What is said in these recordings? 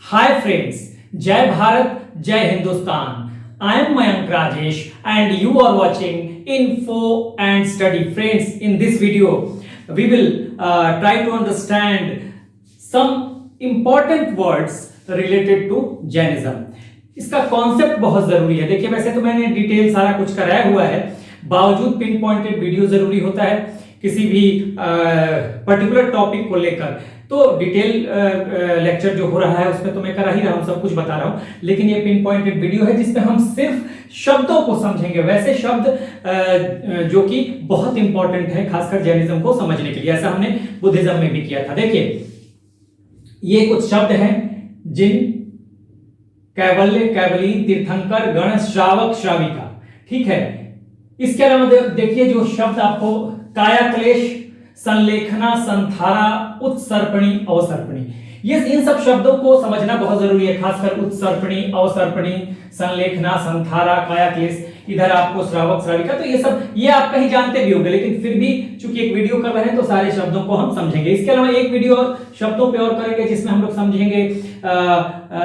Hi friends, Jai Bharat, Jai Hindustan. I am Mayank Rajesh and you are watching Info and Study. Friends, in this video, we will try to understand some important words related to Jainism. इसका concept बहुत जरूरी है। देखिए वैसे तो मैंने detail सारा कुछ कराया हुआ है, बावजूद पिन पॉइंटेड वीडियो जरूरी होता है किसी भी पर्टिकुलर टॉपिक को लेकर। तो डिटेल लेक्चर जो हो रहा है उसमें तो मैं करा ही रहा हूं, सब कुछ बता रहा हूं, लेकिन ये पिन पॉइंटेड वीडियो है जिसमें हम सिर्फ शब्दों को समझेंगे, वैसे शब्द जो कि बहुत इंपॉर्टेंट है खासकर जैनिज्म को समझने के लिए। ऐसा हमने बुद्धिज्म में भी किया था। देखिए ये कुछ शब्द हैं: जिन, कैवल्य, कैवली, तीर्थंकर, गण, श्रावक, श्राविका। ठीक है। इसके अलावा देखिए जो शब्द आपको काया क्लेश, संलेखना, संथारा, उत्सर्पणी, अवसर्पणी, ये इन सब शब्दों को समझना बहुत जरूरी है, खासकर उत्सर्पणी, अवसर्पणी, संलेखना, संथारा, काया क्लेश, इधर आपको श्रावक, श्राविका। तो ये आप कहीं जानते भी होंगे, लेकिन फिर भी चूंकि एक वीडियो कर रहे हैं तो सारे शब्दों को हम समझेंगे। इसके अलावा एक वीडियो और शब्दों पे और करेंगे जिसमें हम लोग समझेंगे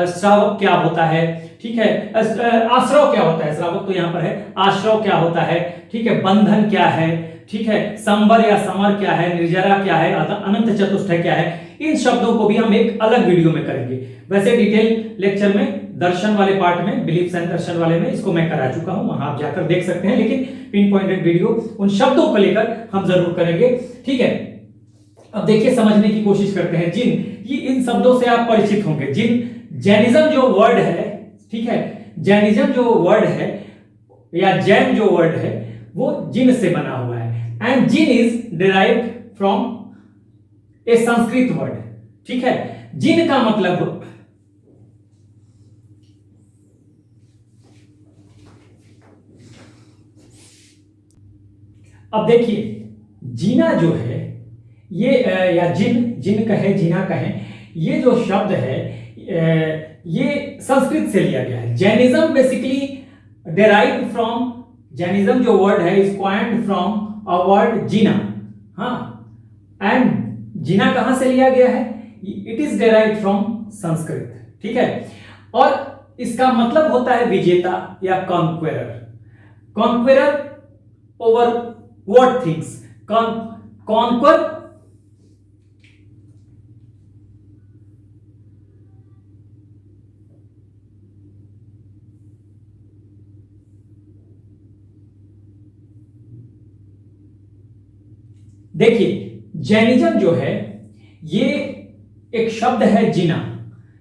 श्रावक क्या होता है। ठीक है। आश्रव क्या होता है, श्रावक तो यहाँ पर है, आश्रव क्या होता है। ठीक है। बंधन क्या है। ठीक है। संवर या समर क्या है, निर्जरा क्या है, अनंत चतुष्टय क्या है। इन शब्दों को भी हम एक अलग वीडियो में करेंगे। वैसे डिटेल लेक्चर में दर्शन वाले पार्ट में, बिलीफ्स एंड दर्शन वाले में इसको मैं करा चुका हूं, वहां आप जाकर देख सकते हैं, लेकिन पिन पॉइंटेड वीडियो उन शब्दों को लेकर हम जरूर करेंगे। ठीक है। अब देखिए समझने की कोशिश करते हैं। जिन, ये इन शब्दों से आप परिचित होंगे। जिन, जैनिज्म जो वर्ड है, ठीक है, जैनिज्म जो वर्ड है या जैन जो वर्ड है वो जिन से बना हुआ है। एंड जिन is derived from a Sanskrit word. ठीक है। जिन का मतलब, अब देखिए जीना जो है ये या जिन कहे, जीना कहे, ये जो शब्द है ये संस्कृत से लिया गया है। Jainism basically derived from, Jainism जो वर्ड है is coined from a word Jina. हाँ, एंड जीना कहां से लिया गया है? It is derived from Sanskrit. ठीक है। और इसका मतलब होता है विजेता या conqueror. Conqueror over what things, conquer, देखिए जैनिज्म जो है ये एक शब्द है जिना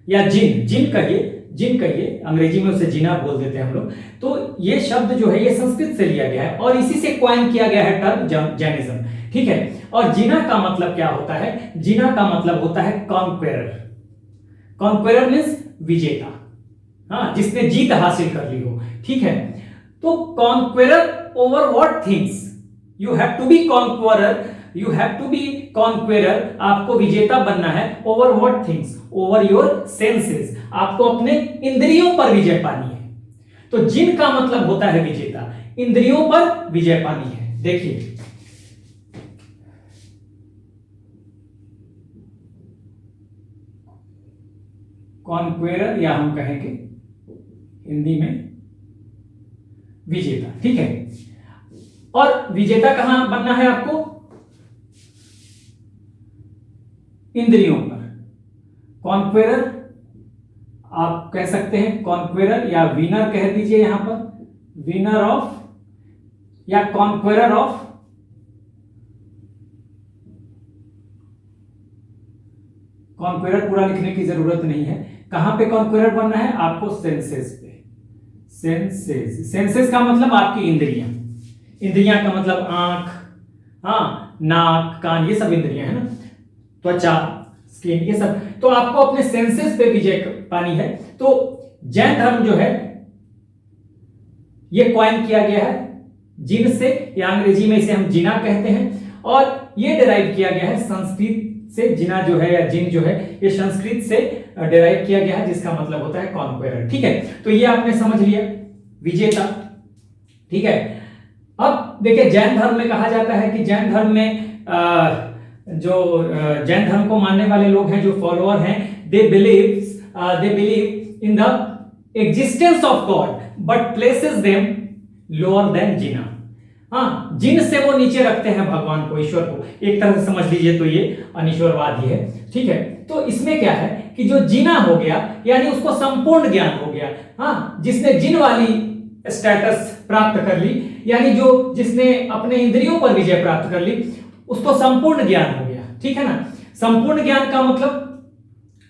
या जिन कहिए, अंग्रेजी में उसे जिना बोल देते हैं हम लोग। तो ये शब्द जो है ये संस्कृत से लिया गया है और इसी से क्वाइन किया गया है टर्म जैनिज्म। ठीक है। और जिना का मतलब क्या होता है? जिना का मतलब होता है कॉन्क्वेरर। कॉन्क्वेरर मींस विजेता, हाँ, जिसने जीत हासिल कर ली हो। ठीक है। तो conqueror over what things, you have to be conqueror, you have to be conqueror, आपको विजेता बनना है। Over what things, over your senses, आपको अपने इंद्रियों पर विजय पानी है। तो जिन का मतलब होता है विजेता, इंद्रियों पर विजय पानी है। देखिए कॉन्क्वेरर या हम कहेंगे हिंदी में विजेता। ठीक है। और विजेता कहां बनना है आपको? इंद्रियों पर। कॉन्क्वेरर आप कह सकते हैं, कॉन्क्वेरर या विनर कह दीजिए, यहां पर विनर ऑफ या कॉन्क्वेरर ऑफ, कॉन्क्वेरर पूरा लिखने की जरूरत नहीं है। कहां पे कॉन्क्वेरर बनना है आपको? सेंसेस पे। सेंसेस का मतलब आपकी इंद्रियां। इंद्रियां का मतलब आंख, हाँ, नाक, कान, ये सब इंद्रियां है ना, त्वचा, स्किन, ये सब। तो आपको अपने सेंसेस पे विजय पानी है। तो जैन धर्म जो है ये क्वाइन किया गया है जिन से, या अंग्रेजी में इसे हम जिना कहते हैं, और ये डिराइव किया गया है संस्कृत से। जिना जो है या जिन जो है ये संस्कृत से डिराइव किया गया है, जिसका मतलब होता है कॉन्क्वेरर। ठीक है। तो ये आपने समझ लिया, विजेता। ठीक है। अब देखिए जैन धर्म में कहा जाता है कि जैन धर्म में जो जैन धर्म को मानने वाले लोग हैं, जो फॉलोअर हैं, they believe they believe in the existence of god but places them lower than Jina. हाँ, जिन से वो नीचे रखते हैं भगवान को, ईश्वर को, एक तरह से समझ लीजिए तो ये अनीश्वरवाद ही है। ठीक है, तो इसमें क्या है कि जो जिना हो गया यानी उसको संपूर्ण ज्ञान हो गया। हाँ, जिसने जिन वाली स्टेटस प्राप्त कर ली यानी जो जिसने अपने इंद्रियों पर विजय प्राप्त कर ली उसको संपूर्ण ज्ञान हो गया। ठीक है ना, संपूर्ण ज्ञान का मतलब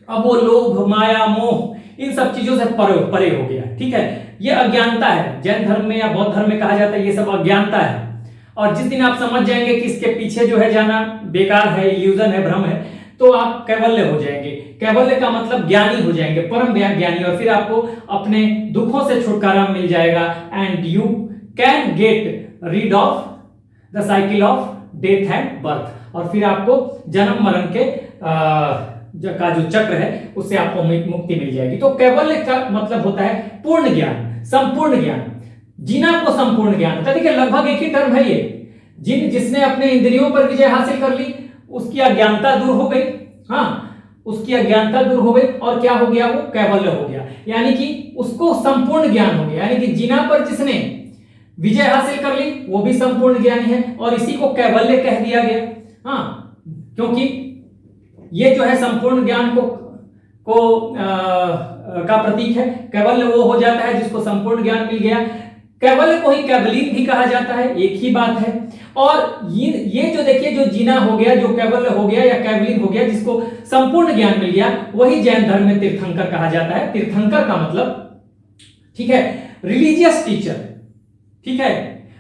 अब वो लोभ माया मोह इन सब चीजों से परे हो गया। ठीक है, ये अज्ञानता है। जैन धर्म में या बौद्ध धर्म में कहा जाता है ये सब अज्ञानता है। और जिस दिन आप समझ जाएंगे कि इसके पीछे जो है जाना बेकार है, इल्यूजन है, भ्रम है, तो आप कैवल्य हो जाएंगे। कैवल्य का मतलब ज्ञानी हो जाएंगे, परम ज्ञानी, और फिर आपको अपने दुखों से छुटकारा मिल जाएगा and you can get rid of the cycle of death and birth. और फिर आपको जन्म मरण के का जो चक्र है उससे आपको मुक्ति मिल जाएगी। तो कैवल्य का मतलब होता है पूर्ण ज्ञान, संपूर्ण ज्ञान। जिना को संपूर्ण ज्ञान होता है। देखिए लगभग एक ही टर्म है ये। जिसने अपने इंद्रियों पर विजय हासिल कर ली उसकी अज्ञानता दूर हो गई। हाँ, उसकी अज्ञानता दूर हो गई और क्या हो गया, वो कैवल्य हो गया, यानी कि उसको संपूर्ण ज्ञान हो गया। यानी कि जिना पर जिसने विजय हासिल कर ली वो भी संपूर्ण ज्ञानी है और इसी को कैवल्य कह दिया गया। हाँ, क्योंकि ये जो है संपूर्ण ज्ञान का प्रतीक है। कैवल्य वो हो जाता है जिसको संपूर्ण ज्ञान मिल गया। कैवल्य को ही कैवलीन भी कहा जाता है, एक ही बात है। और ये जो देखिए जो जिना हो गया, जो कैवल्य हो गया या कैवलीन हो गया, जिसको संपूर्ण ज्ञान मिल गया, वही जैन धर्म में तीर्थंकर कहा जाता है। तीर्थंकर का मतलब, ठीक है, रिलीजियस टीचर। ठीक है,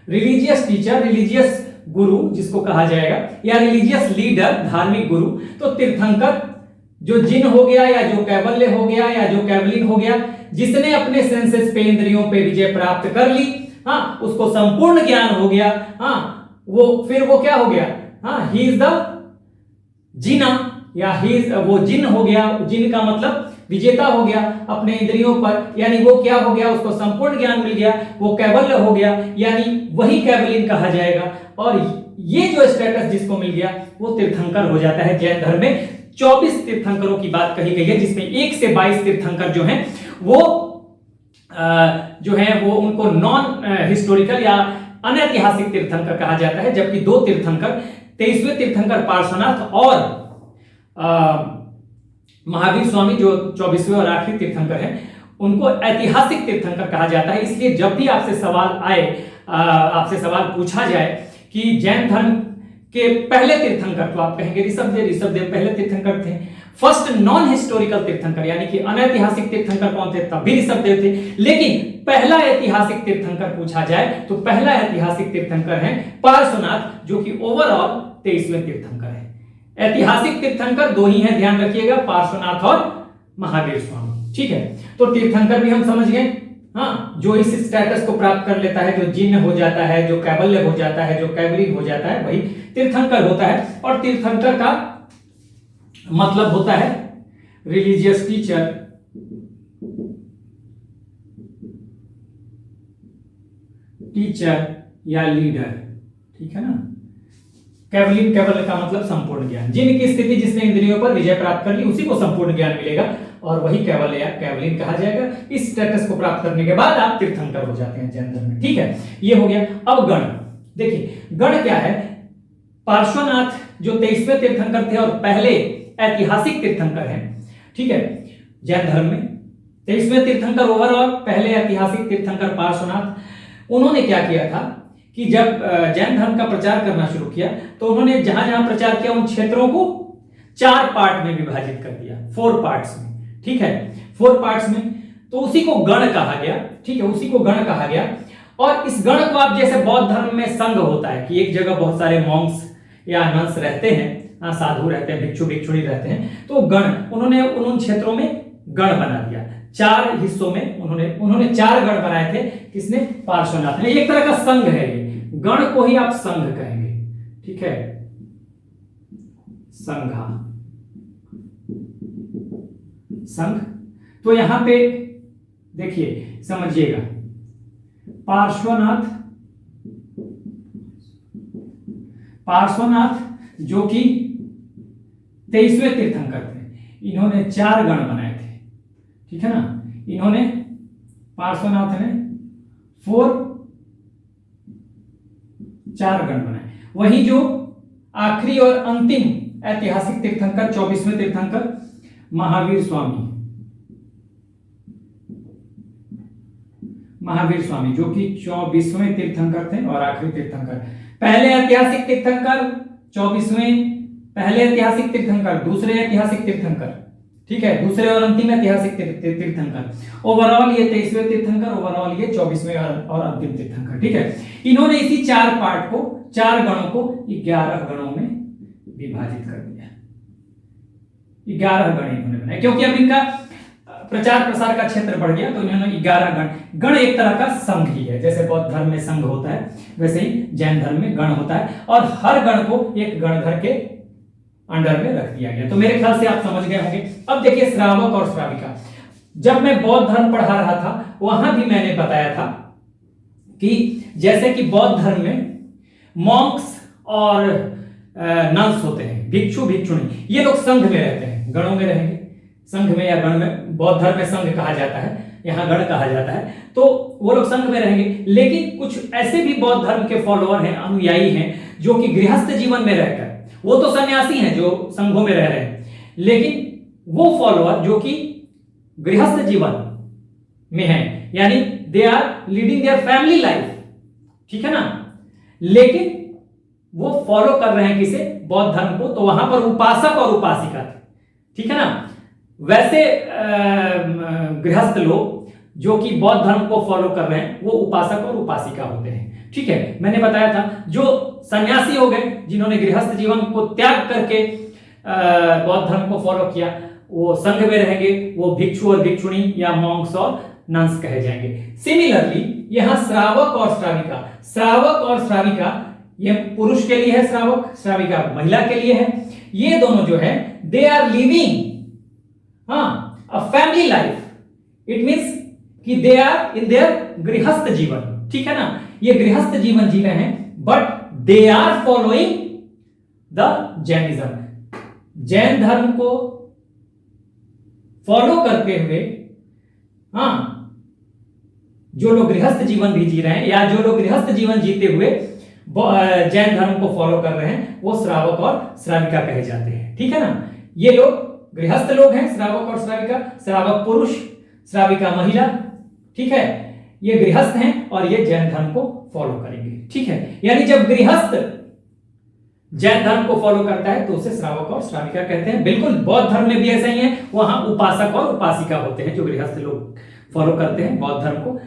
रिलीजियस टीचर, रिलीजियस गुरु जिसको कहा जाएगा, या रिलीजियस लीडर, धार्मिक गुरु। तो तीर्थंकर जो जिन हो गया या जो कैवल्य हो गया या जो कैवलीन हो गया, जिसने अपने सेंसेस पे, इंद्रियों पे विजय प्राप्त कर ली, हाँ, उसको संपूर्ण ज्ञान हो गया। हाँ, फिर वो क्या हो गया, हाँ, ही इज द जिना, या वो जिन हो गया। जिन का मतलब विजेता हो गया अपने इंद्रियों पर, यानी वो क्या हो गया, उसको संपूर्ण ज्ञान मिल गया, वो कैवल्य हो गया, यानी वही कैवलीन कहा जाएगा। और ये जो स्टेटस जिसको मिल गया वो तीर्थंकर हो जाता है। जैन धर्म में 24 तीर्थंकरों की बात कही गई है, जिसमें 1 से 22 तीर्थंकर जो हैं वो उनको नॉन हिस्टोरिकल या अनैतिहासिक तीर्थंकर कहा जाता है, जबकि 2 तीर्थंकर, 23वें तीर्थंकर पार्श्वनाथ और महावीर स्वामी जो 24वें और आखिरी तीर्थंकर हैं, उनको ऐतिहासिक तीर्थंकर कहा जाता है। इसलिए जब भी आपसे सवाल आए, आपसे सवाल पूछा जाए कि जैन धर्म के पहले तीर्थंकर, तो आप कहेंगे ऋषभदेव पहले तीर्थंकर थे। फर्स्ट नॉन हिस्टोरिकल तीर्थंकर यानी कि अनैतिहासिक तीर्थंकर कौन थे, तब भी ऋषभदेव थे। लेकिन पहला ऐतिहासिक तीर्थंकर पूछा जाए तो पहला ऐतिहासिक तीर्थंकर है पार्श्वनाथ, जो कि ओवरऑल 23वें तीर्थंकर है। ऐतिहासिक तीर्थंकर 2 ही हैं, ध्यान रखिएगा, पार्श्वनाथ और महावीर स्वामी। ठीक है, तो तीर्थंकर भी हम समझ गए। हाँ, जो इस स्टेटस को प्राप्त कर लेता है, जो जिन्न हो जाता है, जो कैवल्य हो जाता है, जो कैवलीन हो जाता है, वही तीर्थंकर होता है। और तीर्थंकर का मतलब होता है रिलीजियस टीचर या लीडर। ठीक है ना, कैवलीन, कैवल्य का मतलब संपूर्ण ज्ञान। जिन की स्थिति जिसने इंद्रियों पर विजय प्राप्त कर ली उसी को संपूर्ण ज्ञान मिलेगा और वही कैवल्य या कैवलीन कहा जाएगा। इस स्टेटस को प्राप्त करने के बाद आप तीर्थंकर हो जाते हैं जैन धर्म में। ठीक है, ये हो गया। अब गण, देखिए गण क्या है। पार्श्वनाथ जो 23वें तीर्थंकर थे और पहले ऐतिहासिक तीर्थंकर हैं, ठीक है, जैन धर्म में 23वें तीर्थंकर ओवरऑल, पहले ऐतिहासिक तीर्थंकर पार्श्वनाथ। उन्होंने क्या किया था कि जब जैन धर्म का प्रचार करना शुरू किया तो उन्होंने जहां जहां प्रचार किया उन क्षेत्रों को 4 पार्ट में विभाजित कर दिया, 4 पार्ट्स में। ठीक है, 4 पार्ट्स में, तो उसी को गण कहा गया। ठीक है, उसी को गण कहा गया। और इस गण को आप जैसे बौद्ध धर्म में संघ होता है कि एक जगह बहुत सारे मॉन्क्स या नंस रहते हैं, साधु रहते हैं, भिक्षु भिक्षुणी रहते हैं, तो गण, उन्होंने उन क्षेत्रों में गण बना दिया। 4 हिस्सों में उन्होंने 4 गण बनाए थे। किसने, पार्श्वनाथ ने। एक तरह का संघ है ये, गण को ही आप संघ कहेंगे। ठीक है, संघा, संघ। तो यहां पे देखिए, समझिएगा, पार्श्वनाथ जो कि 23वें तीर्थंकर थे, इन्होंने 4 गण बनाए थे। ठीक है ना। इन्होंने पार्श्वनाथ ने 4 गण बनाए। वही जो आखिरी और अंतिम ऐतिहासिक तीर्थंकर 24वें तीर्थंकर महावीर स्वामी जो कि 24वें तीर्थंकर थे और आखिरी तीर्थंकर। पहले ऐतिहासिक तीर्थंकर 24वें, पहले ऐतिहासिक तीर्थंकर, दूसरे ऐतिहासिक तीर्थंकर, ठीक है, दूसरे और अंतिम ऐतिहासिक तीर्थंकर। ओवरऑल ये 23वें तीर्थंकर, ओवरऑल ये 24वें और अंतिम तीर्थंकर, ठीक है। इन्होंने इसी 4 पार्ट को, 4 गणों को 11 गणों में विभाजित कर दिया। 11 गण इन्होंने बनाए, क्योंकि अब इनका प्रचार प्रसार का क्षेत्र बढ़ गया, तो इन्होंने 11 गण एक तरह का संघ ही है। जैसे बौद्ध धर्म में संघ होता है, वैसे ही जैन धर्म में गण होता है, और हर गण को एक गणधर के अंडर में रख दिया गया। तो मेरे ख्याल से आप समझ गए होंगे। अब देखिए श्रावक और श्राविका। जब मैं बौद्ध धर्म पढ़ा रहा था, वहां भी मैंने बताया था कि जैसे कि बौद्ध धर्म में मॉन्क्स और नन्स होते हैं, भिक्षु भिक्षुणी, ये लोग संघ में रहते हैं, गणों में रहेंगे, संघ में या गण में। बौद्ध धर्म में संघ कहा जाता है, यहाँ गण कहा जाता है, तो वो लोग संघ में रहेंगे। लेकिन कुछ ऐसे भी बौद्ध धर्म के फॉलोअर हैं, अनुयायी हैं, जो कि गृहस्थ जीवन में रहकर, वो तो सन्यासी हैं जो संघों में रह रहे हैं, लेकिन वो फॉलोअर जो कि गृहस्थ जीवन में हैं, यानी they are leading their family life, ठीक है ना, लेकिन वो फॉलो कर रहे हैं किसे, बौद्ध धर्म को, तो वहां पर उपासक और उपासिका थे, ठीक है ना। वैसे गृहस्थ लोग जो कि बौद्ध धर्म को फॉलो कर रहे हैं, वो उपासक और उपासिका होते हैं, ठीक है। मैंने बताया था जो सन्यासी हो गए, जिन्होंने गृहस्थ जीवन को त्याग करके बौद्ध धर्म को फॉलो किया, वो संघ में रहेंगे, वो भिक्षु और भिक्षुणी या मॉन्क्स और नन्स कहे जाएंगे। सिमिलरली यहां श्रावक और श्राविका, श्रावक और श्राविका, ये पुरुष के लिए है श्रावक, श्राविका महिला के लिए है। ये दोनों जो है they are living a family life, it means कि दे आर इन देयर गृहस्थ जीवन, ठीक है ना, ये गृहस्थ जीवन जी रहे हैं, but they are following the Jainism, Jain धर्म को फॉलो करते हुए, जो लोग गृहस्थ जीवन भी जी रहे हैं या जो लोग गृहस्थ जीवन जीते हुए जैन धर्म को फॉलो कर रहे हैं, वो श्रावक और श्राविका कहे जाते हैं, ठीक है ना। ये लोग गृहस्थ लोग हैं, श्रावक और श्राविका, श्रावक पुरुष, श्राविका महिला, ठीक है, ये गृहस्थ हैं और ये जैन धर्म को फॉलो करेंगे, ठीक है। यानी जब गृहस्थ जैन धर्म को फॉलो करता है तो उसे श्रावक और श्राविका कहते हैं। बिल्कुल बौद्ध धर्म में भी ऐसा ही है, वहां उपासक और उपासिका होते हैं जो गृहस्थ लोग फॉलो करते हैं बौद्ध धर्म को।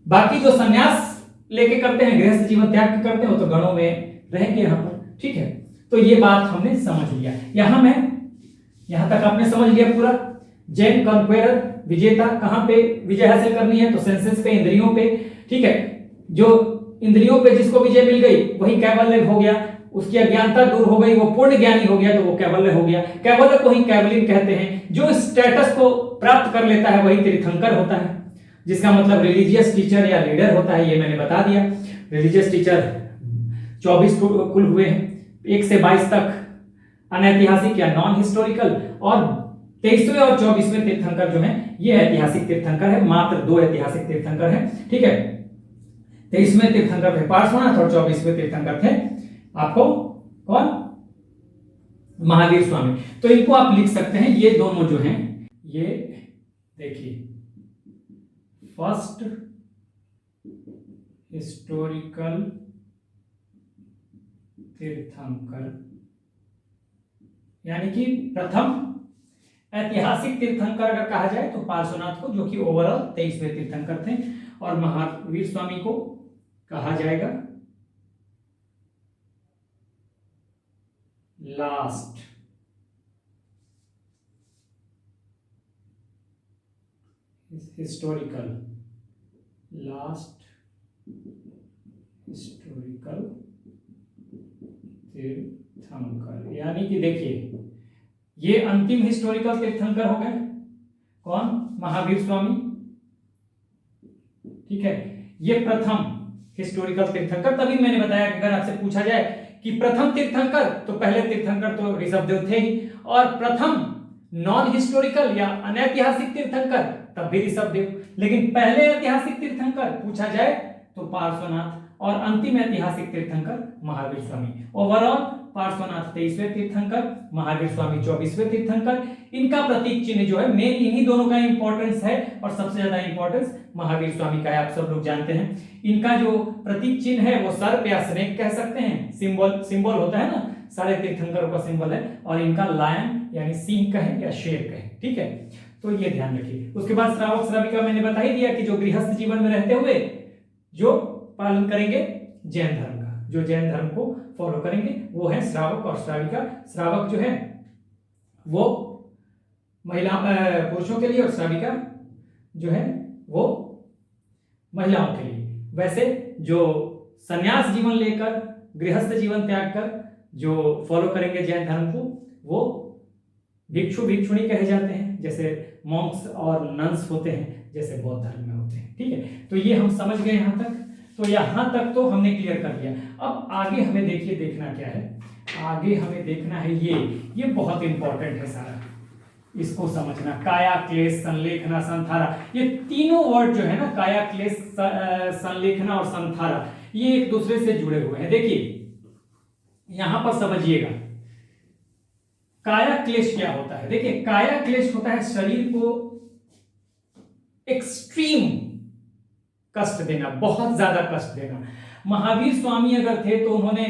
बाकी जो संन्यास लेके करते हैं, गृहस्थ जीवन त्याग करते हैं, वो तो गणों में रहेंगे यहाँ पर, ठीक है। तो ये बात हमने समझ लिया। यहां तक आपने समझ लिया पूरा। जैन कॉन्क्वेरर, विजेता, कहां पे विजय हासिल करनी है, तो सेंसेस पे, इंद्रियों पे, ठीक है। जो इंद्रियों पे जिसको विजय मिल गई वही कैवल्य हो गया, उसकी अज्ञानता दूर हो गई, वो पूर्ण ज्ञानी हो गया, तो वो कैवल्य हो गया। कैवल्य को ही कैवलिन कहते हैं। जो स्टेटस को प्राप्त कर लेता है वही तीर्थंकर होता है, जिसका मतलब रिलीजियस टीचर या लीडर होता है। ये मैंने बता दिया। रिलीजियस टीचर 24 कुल हुए हैं, 1 से 22 तक अनैतिहासिक या नॉन हिस्टोरिकल, और 23वें और 24वें तीर्थंकर जो हैं ये ऐतिहासिक तीर्थंकर है। मात्र 2 ऐतिहासिक तीर्थंकर हैं, ठीक है। 23वें तीर्थंकर थे पार्श्वनाथ और 24वें तीर्थंकर थे आपको कौन, महावीर स्वामी। तो इनको आप लिख सकते हैं, ये दोनों जो हैं, ये देखिए, फर्स्ट हिस्टोरिकल तीर्थंकर, यानी कि प्रथम ऐतिहासिक तीर्थंकर अगर कहा जाए तो पार्श्वनाथ को, जो कि ओवरऑल 23वें तीर्थंकर थे, और महावीर स्वामी को कहा जाएगा लास्ट हिस्टोरिकल, लास्ट हिस्टोरिकल तीर्थंकर। यानी कि देखिए, ये अंतिम हिस्टोरिकल तीर्थंकर हो गए कौन, महावीर स्वामी, ठीक है। ये प्रथम हिस्टोरिकल तीर्थंकर। तभी मैंने बताया कि अगर आपसे पूछा जाए कि प्रथम तीर्थंकर, तो पहले तीर्थंकर तो ऋषभदेव थे ही, और प्रथम नॉन हिस्टोरिकल या अनैतिहासिक तीर्थंकर तब भी ऋषभदेव, लेकिन पहले ऐतिहासिक तीर्थंकर पूछा जाए तो पार्श्वनाथ, और अंतिम ऐतिहासिक तीर्थंकर महावीर स्वामी। ओवरऑल पार्श्वनाथ 23वें तीर्थंकर, महावीर स्वामी 24वें तीर्थंकर। इनका प्रतीक चिन्ह जो है मेन इन्हीं दोनों का इंपॉर्टेंस है, और सबसे ज्यादा इंपॉर्टेंस महावीर स्वामी का है, आप सब लोग जानते हैं। इनका जो प्रतीक चिन्ह है वो सर्प या स्नेक कह सकते हैं, सिंबल होता है ना, सारे तीर्थंकरों का सिंबल है, और इनका लायन यानी सिंह कहें या शेर कहें, ठीक है। तो ये ध्यान रखिए। उसके बाद श्रावक श्राविका मैंने बता ही दिया कि जो गृहस्थ जीवन में रहते हुए जो पालन करेंगे जैन धर्म का, जो जैन धर्म को फॉलो करेंगे वो है श्रावक और श्राविका। श्रावक जो है वो महिला पुरुषों के लिए, और श्राविका जो है वो महिलाओं के लिए। वैसे जो संन्यास जीवन लेकर गृहस्थ जीवन त्याग कर जो फॉलो करेंगे जैन धर्म को वो भिक्षु भिक्षुणी कहे जाते हैं, जैसे मॉन्क्स और नन्स होते हैं जैसे बौद्ध धर्म में होते हैं, ठीक है। तो ये हम समझ गए यहां तक। तो यहां तक तो हमने क्लियर कर दिया। अब आगे हमें देखिए देखना क्या है, आगे हमें देखना है ये बहुत इंपॉर्टेंट है सारा, इसको समझना। काया क्लेश, संलेखना, संथारा, ये तीनों वर्ड जो है ना, काया क्लेश, संलेखना और संथारा, ये एक दूसरे से जुड़े हुए हैं। देखिए यहां पर समझिएगा काया क्लेश क्या होता है। देखिए काया क्लेश होता है शरीर को एक्सट्रीम कष्ट देना, बहुत ज्यादा कष्ट देना। महावीर स्वामी अगर थे तो उन्होंने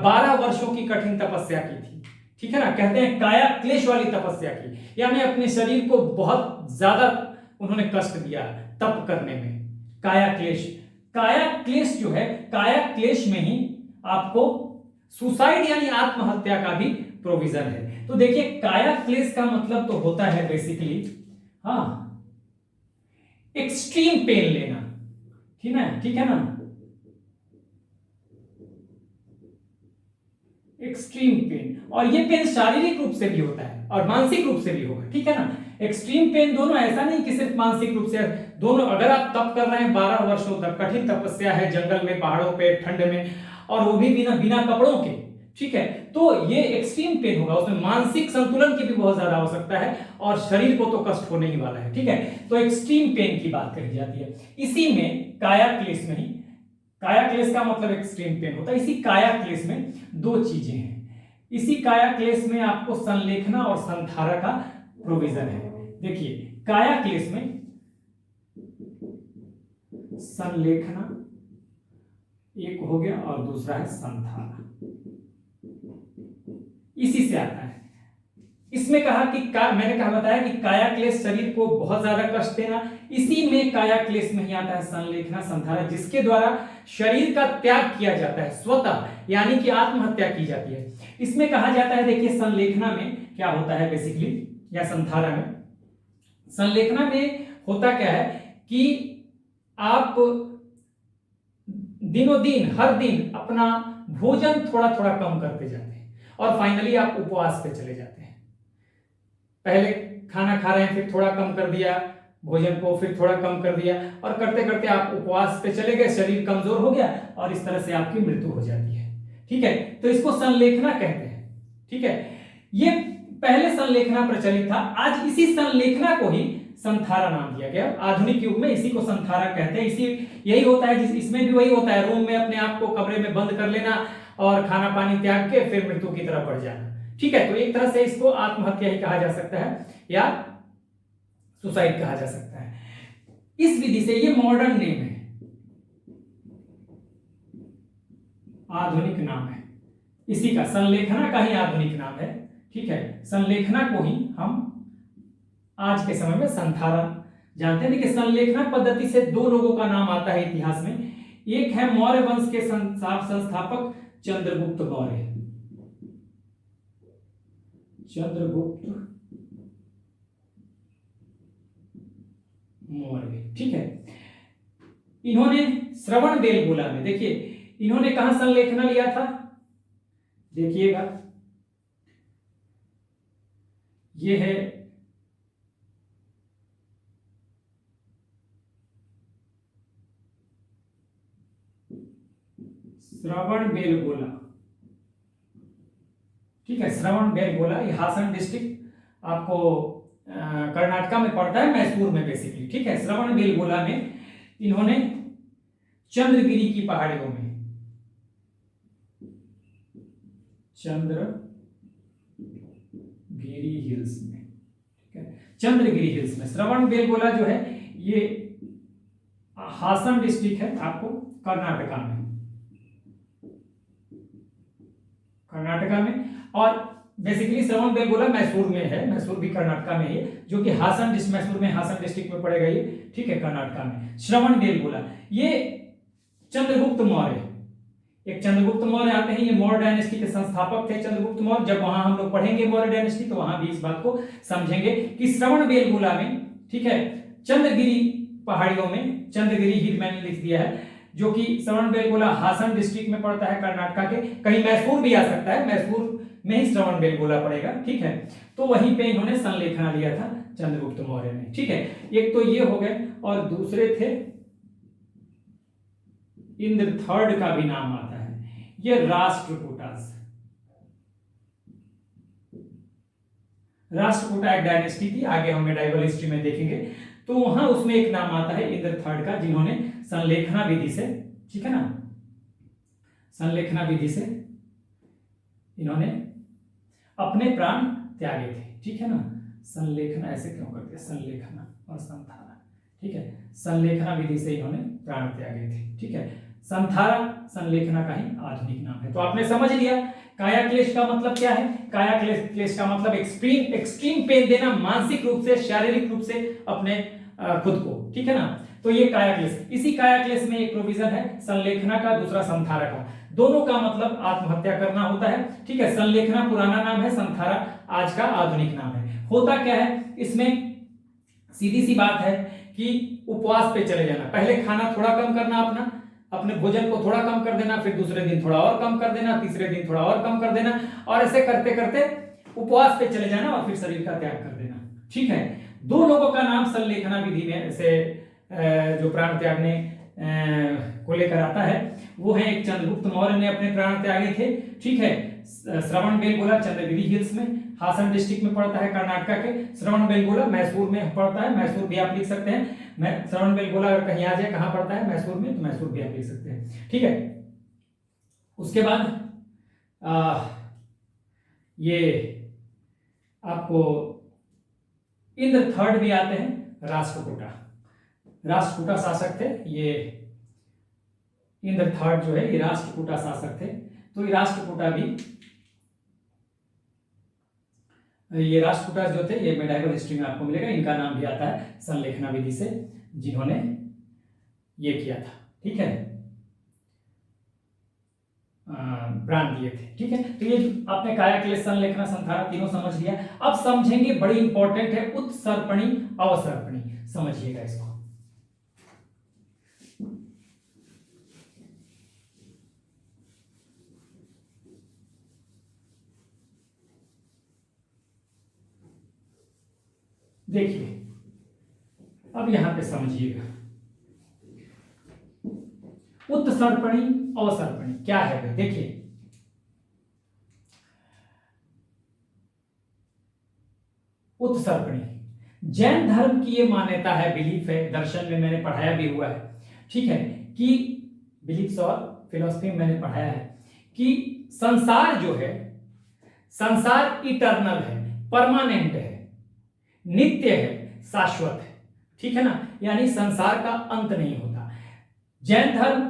12 वर्षों की कठिन तपस्या की थी, ठीक है ना। कहते हैं काया क्लेश वाली तपस्या की, यानी अपने शरीर को बहुत ज्यादा उन्होंने कष्ट दिया तप करने में। काया क्लेश जो है, काया क्लेश में ही आपको सुसाइड यानी आत्महत्या का भी प्रोविजन है। तो देखिए काया क्लेश का मतलब तो होता है बेसिकली एक्सट्रीम पेन लेना, ठीक है ना, एक्सट्रीम पेन। और ये पेन शारीरिक रूप से भी होता है और मानसिक रूप से भी होगा, ठीक है ना। एक्सट्रीम पेन दोनों, ऐसा नहीं कि सिर्फ मानसिक रूप से, दोनों। अगर आप तप कर रहे हैं 12 वर्षों तक, कठिन तपस्या है जंगल में, पहाड़ों पे, ठंड में, और वो भी बिना कपड़ों के, ठीक है, तो ये एक्सट्रीम पेन होगा। उसमें मानसिक संतुलन की भी बहुत ज्यादा आवश्यकता है और शरीर को तो कष्ट होने ही वाला है, ठीक है। तो एक्सट्रीम पेन की बात कही जाती है। इसी में काया क्लेश में ही, काया क्लेश का मतलब एक्सट्रीम पेन होता है। इसी काया क्लेश में दो चीजें हैं। इसी काया क्लेश में आपको संलेखना और संथारा का प्रोविजन है। देखिए काया क्लेश में संलेखना एक हो गया और दूसरा है संथारा, इसी से आता है। इसमें कहा कि मैंने बताया कि काया क्लेश शरीर को बहुत ज्यादा कष्ट देना, इसी में काया क्लेश में ही आता है संलेखना संथारा, जिसके द्वारा शरीर का त्याग किया जाता है स्वतः, यानी कि आत्महत्या की जाती है। इसमें कहा जाता है, देखिए संलेखना में क्या होता है बेसिकली, या संथारा में, संलेखना में होता क्या है कि आप दिनों दिन हर दिन अपना भोजन थोड़ा थोड़ा कम करते जाते हैं और फाइनली आप उपवास पे चले जाते हैं। पहले खाना खा रहे हैं, फिर थोड़ा कम कर दिया भोजन को, फिर थोड़ा कम कर दिया, और करते करते आप उपवास पे चले गए, शरीर कमजोर हो गया और इस तरह से आपकी मृत्यु हो जाती है, ठीक है। तो इसको संलेखना कहते हैं, ठीक है। ये पहले संलेखना प्रचलित था, आज इसी संलेखना को ही संथारा नाम दिया गया। आधुनिक युग में इसी को संथारा कहते हैं। इसी यही होता है, इसमें भी वही होता है, रूम में अपने आप को कमरे में बंद कर लेना और खाना पानी त्याग के फिर मृत्यु की तरफ बढ़ जाना, ठीक है। तो एक तरह से इसको आत्महत्या ही कहा जा सकता है या सुसाइड कहा जा सकता है इस विधि से। ये मॉडर्न नेम है, आधुनिक नाम है इसी का, संलेखना का ही आधुनिक नाम है, ठीक है। संलेखना को ही हम आज के समय में संथारा जानते हैं। देखिए संलेखना पद्धति से दो लोगों का नाम आता है इतिहास में। एक है मौर्य वंश के संस्थापक चंद्रगुप्त मौर्य, ठीक है। इन्होंने श्रवण बेलगोला में, देखिए इन्होंने कहां संलेखना लिया था, देखिएगा ये है श्रवण बेलगोला, ठीक है। श्रवण बेलगोला ये हासन डिस्ट्रिक्ट आपको कर्नाटका में पड़ता है, मैसूर में बेसिकली। ठीक है, श्रवण बेलगोला में इन्होंने चंद्रगिरी की पहाड़ियों में, चंद्रगिरी हिल्स में, ठीक है, चंद्रगिरी हिल्स में श्रवण बेलगोला जो है ये हासन डिस्ट्रिक्ट है आपको कर्नाटका में, और बेसिकली श्रवण बेलगोला मैसूर में है, मैसूर भी कर्नाटका में है, जो कि हासन मैसूर में हासन डिस्ट्रिक्ट में पड़ेगा ये। ठीक है, कर्नाटका में श्रवण बेलगोला। ये चंद्रगुप्त मौर्य, एक चंद्रगुप्त मौर्य आते हैं, ये मौर्य डायनेस्टी के संस्थापक थे चंद्रगुप्त मौर्य। जब वहां हम लोग पढ़ेंगे मौर्य डायनेस्टी तो वहां भी इस बात को समझेंगे कि श्रवण बेलगोला में, ठीक है, चंद्रगिरी पहाड़ियों में, चंद्रगिरी हिल मैंने लिख दिया है, जो कि श्रवण बेलगोला हासन डिस्ट्रिक्ट में पड़ता है कर्नाटका के। कहीं मैसूर भी आ सकता है, मैसूर में ही श्रवण बेलगोला पड़ेगा। ठीक है, तो वहीं पे इन्होंने संलेखना लिया था चंद्रगुप्त मौर्य ने। ठीक है, एक तो ये हो गए, और दूसरे थे इंद्र थर्ड का भी नाम आता है, ये राष्ट्रकूटा एक डायनेस्टी थी, आगे हम मेडाइवल हिस्ट्री में देखेंगे। तो वहां उसमें एक नाम आता है इंद्र थर्ड का, जिन्होंने संलेखना विधि से, ठीक है ना, संलेखना विधि से इन्होंने अपने प्राण त्यागे थे। ठीक है ना, संलेखना ऐसे क्यों करते हैं, संलेखना और संथारा। ठीक है, संलेखना विधि से इन्होंने प्राण त्यागे थे। ठीक है, संथारा संलेखना का ही आधुनिक नाम है। तो आपने समझ लिया काया क्लेश का मतलब क्या है। काया क्लेश का मतलब एक्सट्रीम पेन देना, मानसिक रूप से, शारीरिक रूप से अपने खुद को। ठीक है ना, तो ये काया क्लेश। इसी काया क्लेश में एक प्रोविजन है संलेखना का, दूसरा संथारा का। दोनों का मतलब आत्महत्या करना होता है। ठीक है, संलेखना पुराना नाम है, संथारा आज का आधुनिक नाम है। होता क्या है इसमें, सीधी सी बात है कि उपवास पे चले जाना, पहले खाना थोड़ा कम करना, अपने भोजन को थोड़ा कम कर देना, फिर दूसरे दिन थोड़ा और कम कर देना, तीसरे दिन थोड़ा और कम कर देना, और ऐसे करते करते उपवास पे चले जाना और फिर शरीर का त्याग कर देना। ठीक है, दो लोगों का नाम संलेखना विधि में से जो प्राण त्यागने को लेकर आता है वो है, एक चंद्रगुप्त मौर्य ने अपने प्राण त्यागे थे। ठीक है, श्रवण बेलगोला चंद्रगिरी हिल्स में, हासन डिस्ट्रिक्ट में पड़ता है कर्नाटका के। श्रवण बेलगोला मैसूर में पड़ता है, मैसूर भी आप लिख सकते हैं। श्रवण बेलगोला अगर कहीं आ जाए कहां पड़ता है मैसूर में, तो मैसूर भी आप लिख सकते हैं। ठीक है, उसके बाद ये आपको इंद्र थर्ड भी आते हैं, राष्ट्रकूटा शासक थे ये। इंद्र थर्ड जो है ये राष्ट्रकूटा शासक थे। तो ये राष्ट्रकूटा जो थे ये मेडाइवल हिस्ट्री में आपको मिलेगा। इनका नाम भी आता है संलेखना विधि से, जिन्होंने ये किया था। ठीक है, प्राण दिए थे। ठीक है, तो ये आपने काया क्लेश, संलेखना, संथारा तीनों समझ लिया। अब समझेंगे, बड़ी इंपॉर्टेंट है, उत्सर्पणी अवसर्पणी। समझिएगा इसको। देखिए अब यहां पे समझिएगा, उत्सर्पणी अवसर्पणी क्या है भाई। देखिए उत्सर्पणी जैन धर्म की ये मान्यता है, बिलीफ है, दर्शन में मैंने पढ़ाया भी हुआ है। ठीक है, कि बिलीफ्स और फिलॉसफी में मैंने पढ़ाया है कि संसार जो है, संसार इटर्नल है, परमानेंट है, नित्य है, शाश्वत है। ठीक है ना, यानी संसार का अंत नहीं होता। जैन धर्म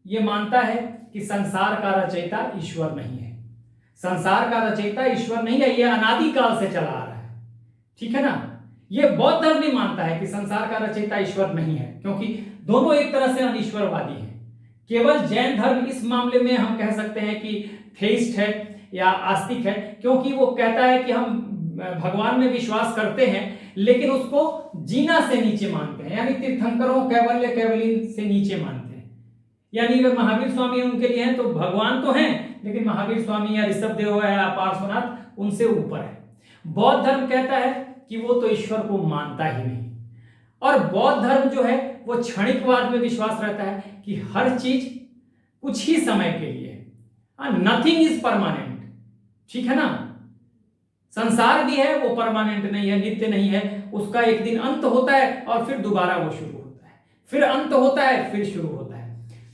ये मानता है कि संसार का रचयिता ईश्वर नहीं है, संसार का रचयिता ईश्वर नहीं है, ये अनादिकाल से चला आ रहा है। ठीक है ना, ये बौद्ध धर्म भी मानता है कि संसार का रचयिता ईश्वर नहीं है, क्योंकि दोनों एक तरह से अनिश्वरवादी हैं। केवल जैन धर्म इस मामले में हम कह सकते हैं कि थेइस्ट है या आस्तिक है, क्योंकि वो कहता है कि हम भगवान में विश्वास करते हैं लेकिन उसको जीना से नीचे मानते हैं, यानी तीर्थंकरों कैवल्य कैवलीन से नीचे मानते हैं। यानी वे महावीर स्वामी उनके लिए हैं तो भगवान तो हैं, लेकिन महावीर स्वामी या ऋषभ देव या पार्श्वनाथ उनसे ऊपर है। बौद्ध धर्म कहता है कि वो तो ईश्वर को मानता ही नहीं, और बौद्ध धर्म जो है वो क्षणिकवाद में विश्वास रहता है कि हर चीज कुछ ही समय के लिए है, नथिंग इज परमानेंट। ठीक है ना, संसार भी है, वो परमानेंट नहीं है, नित्य नहीं है, उसका एक दिन अंत होता है और फिर दोबारा वो शुरू होता है, फिर अंत होता है, फिर शुरू होता है।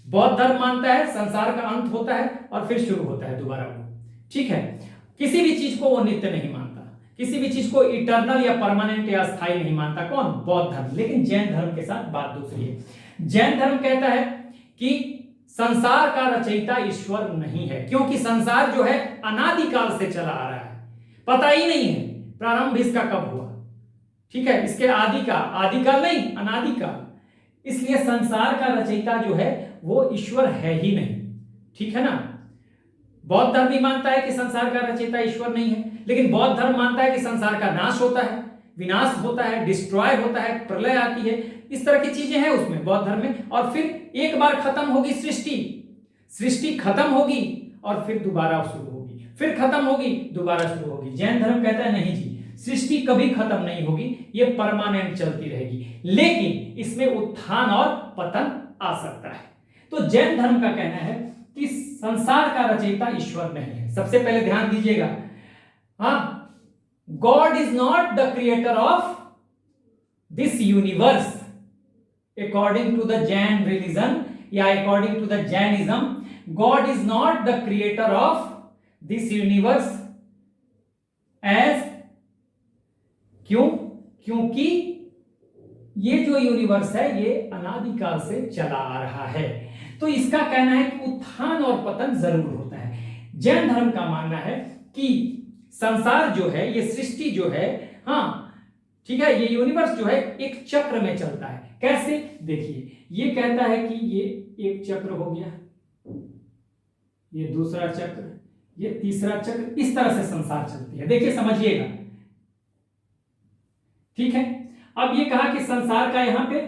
बौद्ध धर्म मानता है संसार का अंत होता है और फिर शुरू होता है दोबारा वो, ठीक है। किसी भी चीज को वो नित्य नहीं मानता, किसी भी चीज को इटर्नल या परमानेंट या स्थायी नहीं मानता। कौन? बौद्ध धर्म। लेकिन जैन धर्म के साथ बात दूसरी है। जैन धर्म कहता है कि संसार का रचयिता ईश्वर नहीं है, क्योंकि संसार जो है अनादिकाल से चला आ रहा है, पता ही नहीं है प्रारंभ इसका कब हुआ, ठीक है, इसके आदि का, आदिकाल नहीं अनादिकाल, इसलिए संसार का रचयिता जो है वो ईश्वर है ही नहीं, ठीक है ना। बौद्ध धर्म भी मानता है कि संसार का रचयिता ईश्वर नहीं है, लेकिन बौद्ध धर्म मानता है कि संसार का नाश होता है, विनाश होता है, डिस्ट्रॉय होता है, प्रलय आती है, इस तरह की चीजें हैं उसमें बौद्ध धर्म में। और फिर एक बार खत्म होगी सृष्टि, सृष्टि खत्म होगी और फिर दोबारा शुरू होगी, फिर खत्म होगी दोबारा शुरू होगी। जैन धर्म कहता है नहीं जी, सृष्टि कभी खत्म नहीं होगी, ये परमानेंट चलती रहेगी, लेकिन इसमें उत्थान और पतन आ सकता है। तो जैन धर्म का कहना है कि संसार का रचयिता ईश्वर नहीं है। सबसे पहले ध्यान दीजिएगा, हाँ, god is not the creator of this universe according to the Jain religion या according to the Jainism. God is not the creator of this universe as, क्यों? क्योंकि ये जो यूनिवर्स है ये अनादिकाल से चला आ रहा है। तो इसका कहना है कि उत्थान और पतन जरूर होता है। जैन धर्म का मानना है कि संसार जो है, ये सृष्टि जो है, हाँ ठीक है, ये यूनिवर्स जो है एक चक्र में चलता है। कैसे? देखिए, ये कहता है कि ये एक चक्र हो गया, ये दूसरा चक्र, ये तीसरा चक्र, इस तरह से संसार चलती है। देखिए समझिएगा, ठीक है। अब ये कहा कि संसार का यहां पे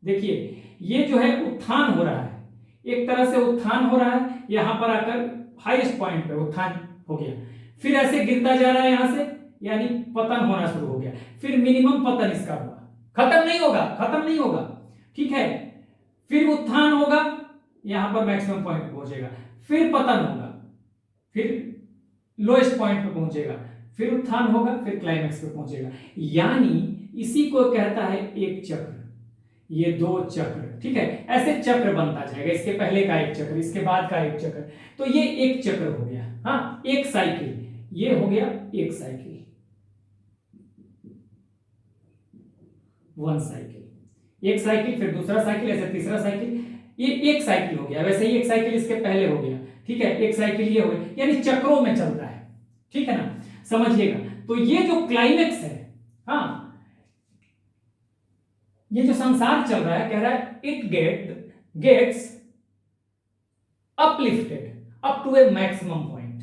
देखिए, ये जो है उत्थान हो रहा है, एक तरह से उत्थान हो रहा है, यहां पर आकर हाईएस्ट पॉइंट पे उत्थान हो गया, फिर ऐसे गिरता जा रहा है यहां से, यानी पतन होना शुरू हो गया, फिर मिनिमम पतन इसका हुआ, खत्म नहीं होगा, खत्म नहीं होगा, ठीक है, फिर उत्थान होगा, यहां पर मैक्सिमम पॉइंट पे पहुंचेगा, फिर पतन होगा, फिर लोएस्ट पॉइंट पे पहुंचेगा, फिर उत्थान होगा, फिर क्लाइमेक्स पे पहुंचेगा। यानी इसी को कहता है एक चक्र, ये दो चक्र, ठीक है, ऐसे चक्र बनता जाएगा, इसके पहले का एक चक्र, इसके बाद का एक चक्र, तो ये एक चक्र हो गया, हाँ, एक साइकिल, ये हो गया एक साइकिल, वन साइकिल, एक साइकिल, फिर दूसरा साइकिल, ऐसे तीसरा साइकिल, ये एक साइकिल हो गया। वैसे ही एक साइकिल इसके पहले हो गया, ठीक है, एक साइकिल ये हो गया, यानी चक्रों में चलता है, ठीक है ना, समझिएगा। तो ये जो क्लाइमेक्स है, हाँ, ये जो संसार चल रहा है, कह रहा है it gets uplifted up to a maximum point,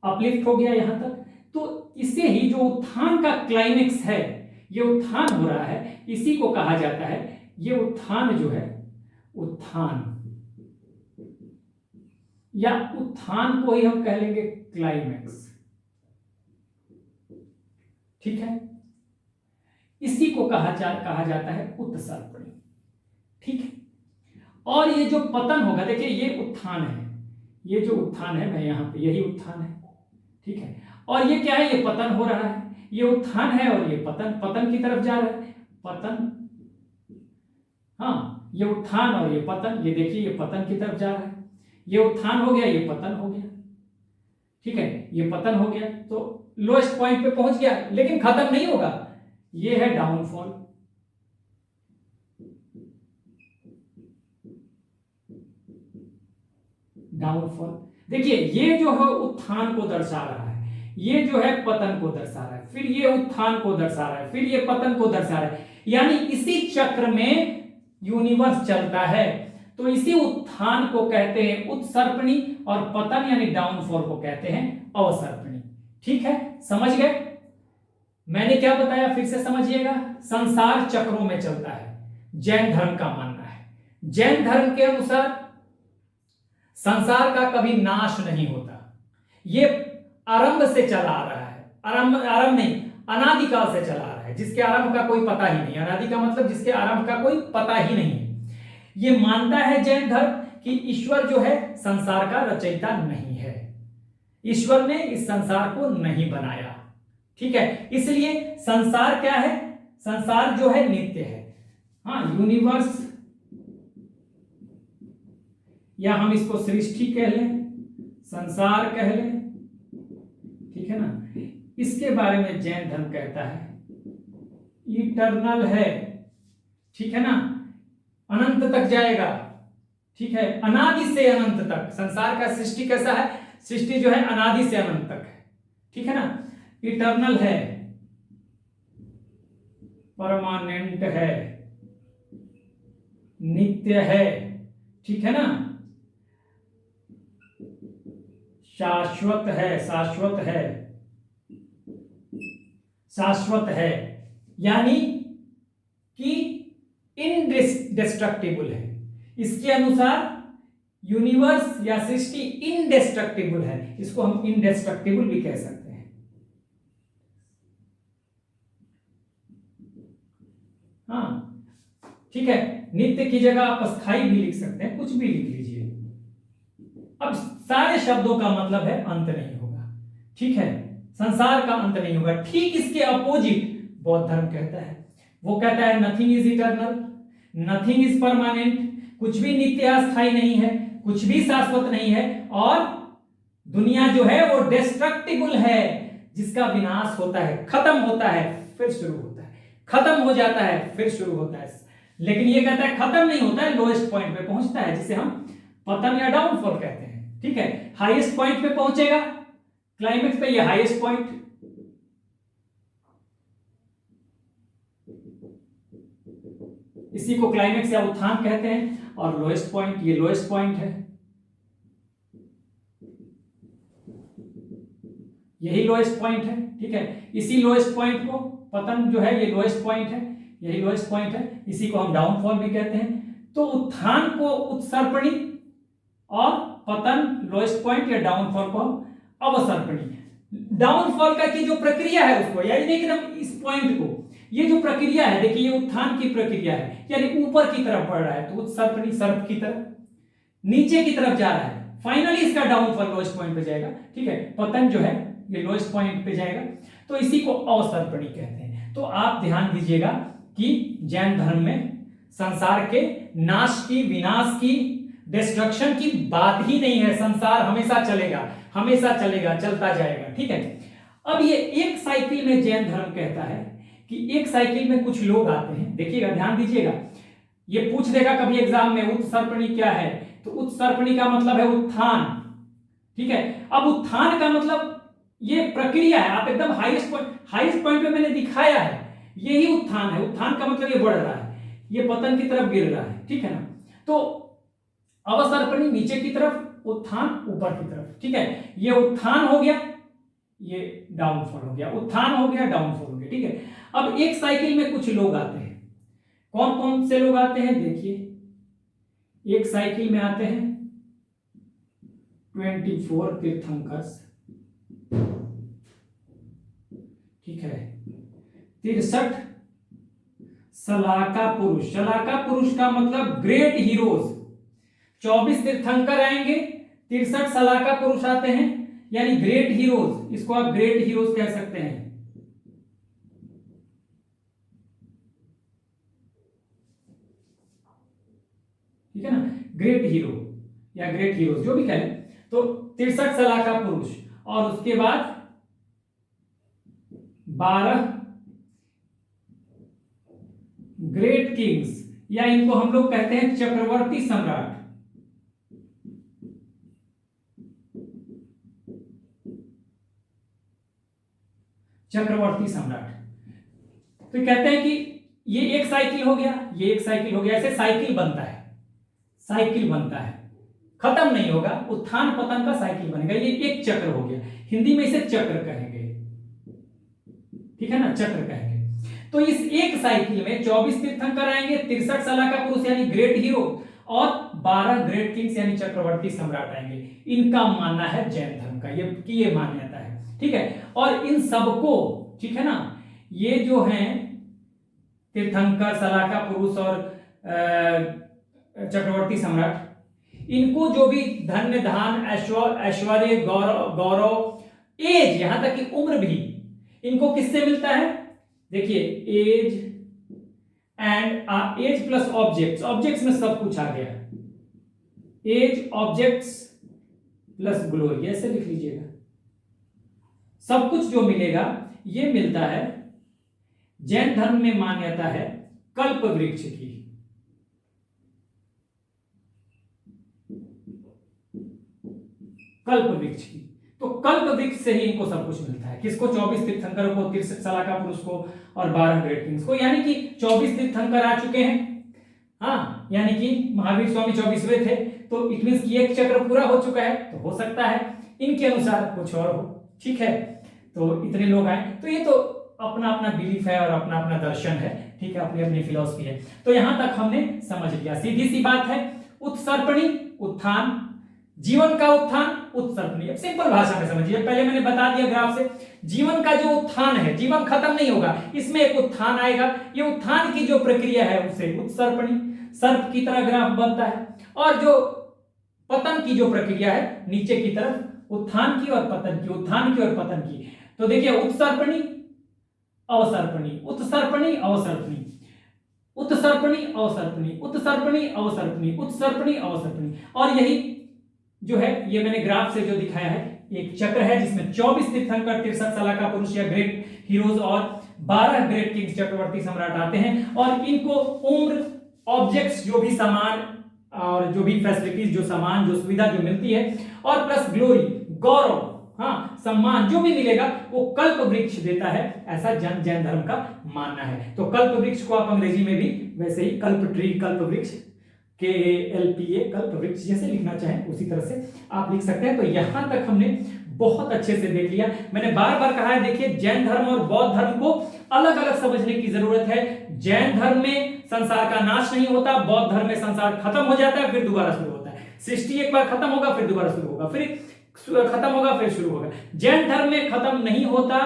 uplift हो गया यहां तक, तो इसे ही जो उत्थान का क्लाइमेक्स है, ये उत्थान हो रहा है, इसी को कहा जाता है, ये उत्थान जो है, उत्थान या उत्थान को ही हम कह लेंगे क्लाइमेक्स, ठीक है, इसी को कहा जाता है उत्सर्पणी, ठीक है। और ये जो पतन होगा, देखिए ये उत्थान है, ये जो उत्थान है, मैं यहां पे, यही उत्थान है, ठीक है, और ये क्या है, ये पतन हो रहा है, ये उत्थान है और ये पतन की तरफ जा रहा है, पतन, हाँ, ये उत्थान और ये पतन, ये देखिए ये पतन की तरफ जा रहा है, ये उत्थान हो गया, ये पतन हो गया, ठीक है, ये पतन हो गया, तो लोएस्ट पॉइंट पे पहुंच गया, लेकिन खत्म नहीं होगा, ये है डाउनफॉल, डाउनफॉल। देखिए ये जो है उत्थान को दर्शा रहा है, ये जो है पतन को दर्शा रहा है, फिर ये उत्थान को दर्शा रहा है, फिर ये पतन को दर्शा रहा है, यानी इसी चक्र में यूनिवर्स चलता है। तो इसी उत्थान को कहते हैं उत्सर्पणी और पतन यानी डाउनफॉल को कहते हैं अवसर्पणी, ठीक है, समझ गए? मैंने क्या बताया फिर से समझिएगा, संसार चक्रों में चलता है, जैन धर्म का मानना है। जैन धर्म के अनुसार संसार का कभी नाश नहीं होता, ये आरंभ से चला आ रहा है, आरंभ नहीं, अनादिकाल से चला आ रहा है, जिसके आरंभ का कोई पता ही नहीं, अनादि का मतलब जिसके आरंभ का कोई पता ही नहीं है। ये मानता है जैन धर्म कि ईश्वर जो है संसार का रचयिता नहीं है, ईश्वर ने इस संसार को नहीं बनाया, ठीक है, इसलिए संसार क्या है, संसार जो है नित्य है। हाँ, यूनिवर्स, या हम इसको सृष्टि कह लें, संसार कह लें, ठीक है ना। इसके बारे में जैन धर्म कहता है इटर्नल है, ठीक है ना, अनंत तक जाएगा, ठीक है, अनादि से अनंत तक। संसार का सृष्टि कैसा है, सृष्टि जो है अनादि से अनंत तक है, ठीक है ना, इटर्नल है, परमानेंट है, नित्य है, ठीक है ना, शाश्वत है, शाश्वत है, शाश्वत है, यानी कि इनडिस्ट्रक्टिबल है। इसके अनुसार यूनिवर्स या सृष्टि इनडिस्ट्रक्टिबल है, इसको हम इनडिस्ट्रक्टिबल भी कह सकते हैं। हाँ, ठीक है, नित्य की जगह आप अस्थाई भी लिख सकते हैं, कुछ भी लिख लीजिए। अब सारे शब्दों का मतलब है अंत नहीं होगा, ठीक है, संसार का अंत नहीं होगा। ठीक इसके अपोजिट बौद्ध धर्म कहता है, वो कहता है nothing is eternal, nothing is permanent, कुछ भी नित्य अस्थाई नहीं है, कुछ भी शाश्वत नहीं है, और दुनिया जो है वो डिस्ट्रक्टिबल है, जिसका विनाश होता है, खत्म होता है, फिर शुरू होता है, खत्म हो जाता है, फिर शुरू होता है। लेकिन ये कहता है खत्म नहीं होता है, लोएस्ट पॉइंट पे पहुंचता है, जिसे हम पतन या डाउनफॉल कहते हैं, ठीक है, हाईएस्ट पॉइंट पे पहुंचेगा, क्लाइमेक्स पे, ये हाईएस्ट पॉइंट, इसी को क्लाइमेक्स या उत्थान कहते हैं, और लोएस्ट पॉइंट, ये लोएस्ट पॉइंट है, यही लोएस्ट पॉइंट है, ठीक है, इसी लोएस्ट पॉइंट को, पतन जो है ये लोएस्ट पॉइंट है, यही लोएस्ट पॉइंट है, इसी को हम डाउनफॉल भी कहते हैं। तो उत्थान को उत्सर्पणी और पतन लोएस्ट पॉइंट या डाउनफॉल को हम अवसर्पणी। डाउनफॉल का की जो प्रक्रिया है उसको, यानी नहीं कि हम इस पॉइंट को, ये जो प्रक्रिया है, देखिए ये उत्थान की प्रक्रिया है, यानी ऊपर की तरफ बढ़ रहा है, तो उत्सर्पणी सर्प की तरफ, नीचे की तरफ जा रहा है, फाइनली इसका डाउनफॉल लोएस्ट पॉइंट पे जाएगा, ठीक है, पतन जो है ये लोएस्ट पॉइंट पे जाएगा, तो इसी को अवसर्पणी कहते हैं। तो आप ध्यान दीजिएगा कि जैन धर्म में संसार के नाश की, विनाश की, डिस्ट्रक्शन की बात ही नहीं है, संसार हमेशा चलेगा, हमेशा चलेगा, चलता जाएगा, ठीक है। अब ये एक साइकिल में जैन धर्म कहता है कि एक साइकिल में कुछ लोग आते हैं, देखिएगा, ध्यान दीजिएगा, ये पूछ देगा कभी एग्जाम में उत्सर्पणी क्या है, तो उत्सर्पणी का मतलब है उत्थान, ठीक है। अब उत्थान का मतलब ये प्रक्रिया है, आप एकदम हाईएस्ट पॉइंट पे मैंने दिखाया है, यही उत्थान है। उत्थान का मतलब ये बढ़ रहा है, ये पतन की तरफ गिर रहा है, ठीक है ना। तो अवसर्पणी नीचे की तरफ, उत्थान ऊपर की तरफ, ठीक है, ये उत्थान हो गया, ये डाउनफॉल हो गया, उत्थान हो गया, डाउनफॉल हो गया, ठीक है। अब एक साइकिल में कुछ लोग आते हैं, कौन कौन से लोग आते हैं, देखिए, एक साइकिल में आते हैं 24 तीर्थंकर्स, ठीक है, 63 सलाका पुरुष, सलाका पुरुष का मतलब ग्रेट हीरोज, 24 तीर्थंकर आएंगे, 63 सलाका पुरुष आते हैं, यानी ग्रेट हीरोज, इसको आप ग्रेट हीरोज कह सकते हैं, ठीक है ना, ग्रेट हीरो या ग्रेट हीरोज जो भी कहें। तो 63 सलाका पुरुष, और उसके बाद 12 ग्रेट किंग्स, या इनको हम लोग कहते हैं चक्रवर्ती सम्राट, चक्रवर्ती सम्राट। तो कहते हैं कि ये एक साइकिल हो गया, ये एक साइकिल हो गया, ऐसे साइकिल बनता है, साइकिल बनता है, खत्म नहीं होगा, उत्थान पतन का साइकिल बनेगा, ये एक चक्र हो गया, हिंदी में इसे चक्र कहेंगे, ठीक है ना, चक्र कहेंगे। तो इस एक साइकिल में 24 तीर्थंकर आएंगे, 63 सलाका पुरुष यानी ग्रेट हीरो, और 12 ग्रेट किंग्स यानी चक्रवर्ती सम्राट आएंगे। इनका मानना है जैन धर्म का, ये मान्यता है, ठीक है। और इन सबको, ठीक है ना, ये जो हैं तीर्थंकर, सलाका पुरुष और चक्रवर्ती सम्राट, इनको जो भी धन्य, धान, ऐश्वर्य, गौरव, एज, यहां तक कि उम्र भी, इनको किससे मिलता है? देखिए edge and edge plus objects, objects में सब कुछ आ गया, एज ऑब्जेक्ट्स प्लस ग्लोरी, ऐसे लिख लीजिएगा। सब कुछ जो मिलेगा ये मिलता है, जैन धर्म में मान्यता है कल्प वृक्ष की। कल्प वृक्ष की, तो कल्प वृक्ष से ही इनको सब कुछ मिलता है। किसको? 24 तीर्थंकरों को, 63 सलाका पुरुष को और 12 ग्रेट किंग्स को, यानी कि 24 तीर्थंकर आ चुके हैं। हाँ, यानी कि महावीर स्वामी 24वें थे, तो इट मींस कि एक चक्र पूरा हो चुका है, तो हो सकता है इनके अनुसार कुछ और हो। ठीक है, तो इतने लोग आए, तो ये तो अपना अपना बिलीफ है और अपना अपना दर्शन है। ठीक है, अपनी अपनी फिलॉसफी है। तो यहां तक हमने समझ लिया, सीधी सी बात है। उत्सर्पणी उत्थान, जीवन का उत्थान उत्सर्पणी। अब सिंपल भाषा में समझिए, पहले मैंने बता दिया ग्राफ से, जीवन का जो उत्थान है, जीवन खत्म नहीं होगा, इसमें एक उत्थान आएगा। ये उत्थान की जो प्रक्रिया है उसे उत्सर्पणी, सर्प की तरह ग्राफ बनता है। और जो पतन की जो प्रक्रिया है, नीचे की तरफ उत्थान की और पतन की, उत्थान की और पतन की। तो देखिए उत्सर्पणी अवसर्पणी, उत्सर्पणी अवसर्पणी, उत्सर्पणी अवसर्पणी, उत्सर्पणी अवसर्पणी, उत्सर्पणी अवसर्पणी। और यही जो है, ये मैंने ग्राफ से जो दिखाया है, एक चक्र है जिसमें 24 तीर्थंकर, 63 सलाका पुरुष या ग्रेट हीरोज और 12 ग्रेट किंग्स, चक्रवर्ती सम्राट आते हैं। और इनको उम्र, ऑब्जेक्ट्स, जो भी सामान और जो भी फैसिलिटीज, जो सामान, जो सुविधा जो मिलती है, और प्लस ग्लोरी, गौरव, हाँ सम्मान, जो भी मिलेगा वो कल्प वृक्ष देता है, ऐसा जैन धर्म का मानना है। तो कल्प वृक्ष को आप अंग्रेजी में भी वैसे ही कल्प ट्री, कल्प वृक्ष, KALPA, कल्प वृक्ष, जैसे लिखना चाहें उसी तरह से आप लिख सकते हैं। तो यहां तक हमने बहुत अच्छे से देख लिया। मैंने बार बार कहा है, देखिए जैन धर्म और बौद्ध धर्म को अलग अलग समझने की जरूरत है। जैन धर्म में संसार का नाश नहीं होता, बौद्ध धर्म में संसार खत्म हो जाता है फिर दोबारा शुरू होता है। सृष्टि एक बार खत्म होगा फिर दोबारा शुरू होगा, फिर खत्म होगा फिर शुरू होगा। जैन धर्म में खत्म नहीं होता,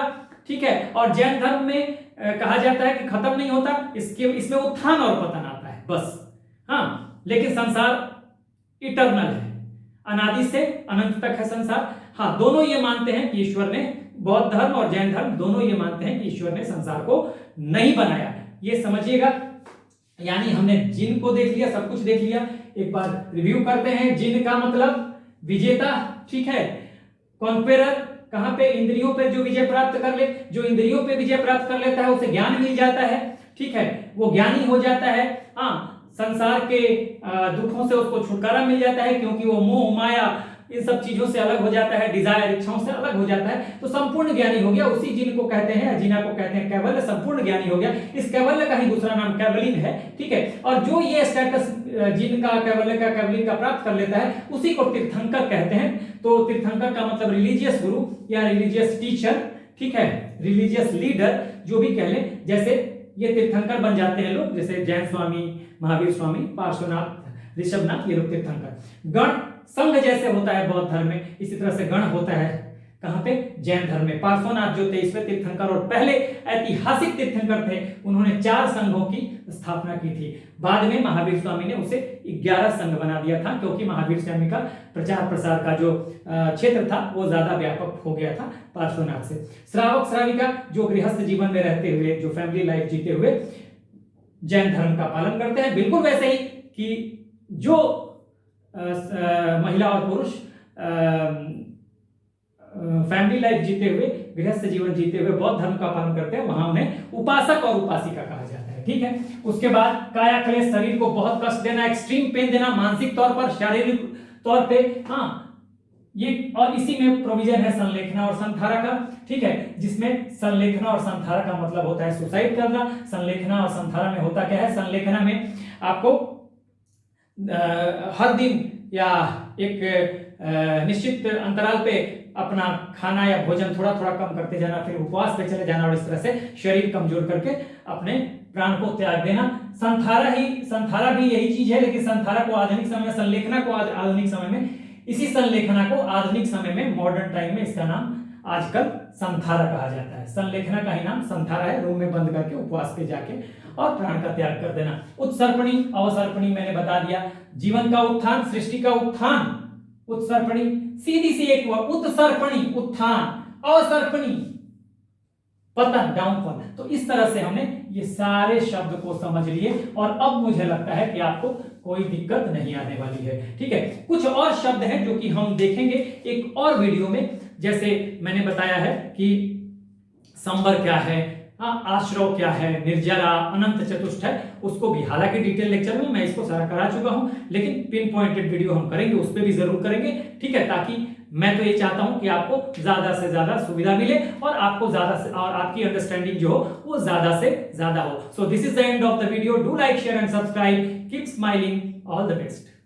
ठीक है। और जैन धर्म में कहा जाता है कि खत्म नहीं होता, इसमें उत्थान और पतन आता है बस। हाँ, लेकिन संसार इटर्नल है, अनादि से अनंत तक है संसार। हाँ, दोनों ये मानते हैं कि ईश्वर ने, बौद्ध धर्म और जैन धर्म दोनों ये मानते हैं कि ईश्वर ने संसार को नहीं बनाया, ये समझिएगा। यानी हमने जिन को देख लिया, सब कुछ देख लिया। एक बार रिव्यू करते हैं। जिन का मतलब विजेता, ठीक है। कॉन्क्वेरर, कहां पे? इंद्रियों पे जो विजय प्राप्त कर ले, जो इंद्रियों पे विजय प्राप्त कर लेता है उसे ज्ञान मिल जाता है, ठीक है, वो ज्ञानी हो जाता है। हाँ, संसार के दुखों से उसको छुटकारा मिल जाता है, क्योंकि वो मोह माया इन सब चीजों से अलग हो जाता है, डिजायर, इच्छाओं से अलग हो जाता है, तो संपूर्ण ज्ञानी हो गया। उसी जिन को कहते हैं, जिना को कहते हैं कैवल्य, संपूर्ण ज्ञानी हो गया। इस कैवल्य का ही दूसरा नाम कैवलिन है, ठीक है। और जो ये स्टेटस जिन का, कैवल्य का, कैवलिन का प्राप्त कर लेता है उसी को तीर्थंकर कहते हैं। तो तीर्थंकर का मतलब रिलीजियस गुरु या रिलीजियस टीचर, ठीक है, रिलीजियस लीडर, जो भी कह ले। जैसे ये तीर्थंकर बन जाते हैं लोग, जैसे जैन स्वामी, महावीर स्वामी, पार्श्वनाथ, ऋषभनाथ, ये लोग तीर्थंकर। गण संघ जैसे होता है बौद्ध धर्म में, इसी तरह से गण होता है कहां पे? जैन धर्म में। पार्श्वनाथ जो 23वें तीर्थंकर और पहले ऐतिहासिक तीर्थंकर थे, उन्होंने 4 संघों की स्थापना की थी। बाद में महावीर स्वामी ने उसे 11 संघ बना दिया था, क्योंकि महावीर स्वामी का प्रचार प्रसार का जो क्षेत्र था वो ज्यादा व्यापक हो गया था पार्श्वनाथ से। श्रावक श्राविका जो गृहस्थ जीवन में रहते हुए, जो फैमिली लाइफ जीते हुए जैन धर्म का पालन करते हैं, बिल्कुल वैसे ही कि जो महिला और पुरुष फैमिली लाइफ जीते हुए, गृहस्थ जीवन जीते हुए बौद्ध धर्म का पालन करते हैं, वहां उन्हें उपासक और उपासिका कहा जाता है, ठीक है। उसके बाद काया क्लेश, शरीर को बहुत कष्ट देना, एक्सट्रीम पेन देना, मानसिक तौर पर, शारीरिक तौर पे, हाँ ये। और इसी में प्रोविजन है संलेखना और संधारा का, ठीक है, जिसमें संलेखना और संधारा का मतलब होता है सुसाइड करना। संलेखना और संधारा में होता क्या है? संलेखना में आपको हर दिन या एक निश्चित अंतराल पे अपना खाना या भोजन थोड़ा थोड़ा कम करते जाना, फिर उपवास पे चले जाना और इस तरह से शरीर कमजोर करके अपने प्राण को त्याग देना। संधारा भी यही चीज है, लेकिन संधारा को आधुनिक समय में, संलेखना को आधुनिक समय में, इसी संलेखना को आधुनिक समय में, मॉडर्न टाइम में इसका नाम आजकल संधारा कहा जाता है। संलेखना का ही नाम संधारा है, रूम में बंद करके उपवास पे जाके और प्राण का त्याग कर देना। उत्सर्पणी अवसर्पणी मैंने बता दिया। जीवन का उत्थान, सृष्टि का उत्थान, उत्सर्पणी। सीधी सी एक हुआ उत्सर्पणी उत्थान, अवसर्पणी पतन, डाउनफॉल। तो इस तरह से हमने ये सारे शब्द को समझ लिए और अब मुझे लगता है कि आपको कोई दिक्कत नहीं आने वाली है। ठीक है, कुछ और शब्द हैं जो कि हम देखेंगे एक और वीडियो में। जैसे मैंने बताया है कि संबर क्या है, आश्रव क्या है, निर्जरा, अनंत चतुष्ट है, उसको भी हालांकि डिटेल लेक्चर में मैं इसको सारा करा चुका हूं, लेकिन पिन पॉइंटेड वीडियो हम करेंगे, उस पर भी जरूर करेंगे। ठीक है, ताकि मैं तो ये चाहता हूं कि आपको ज्यादा से ज्यादा सुविधा मिले और आपको ज्यादा से और आपकी अंडरस्टैंडिंग जो हो वो ज्यादा से ज्यादा हो। So this is the end of the video. Do like, share and subscribe. Keep smiling. All the best.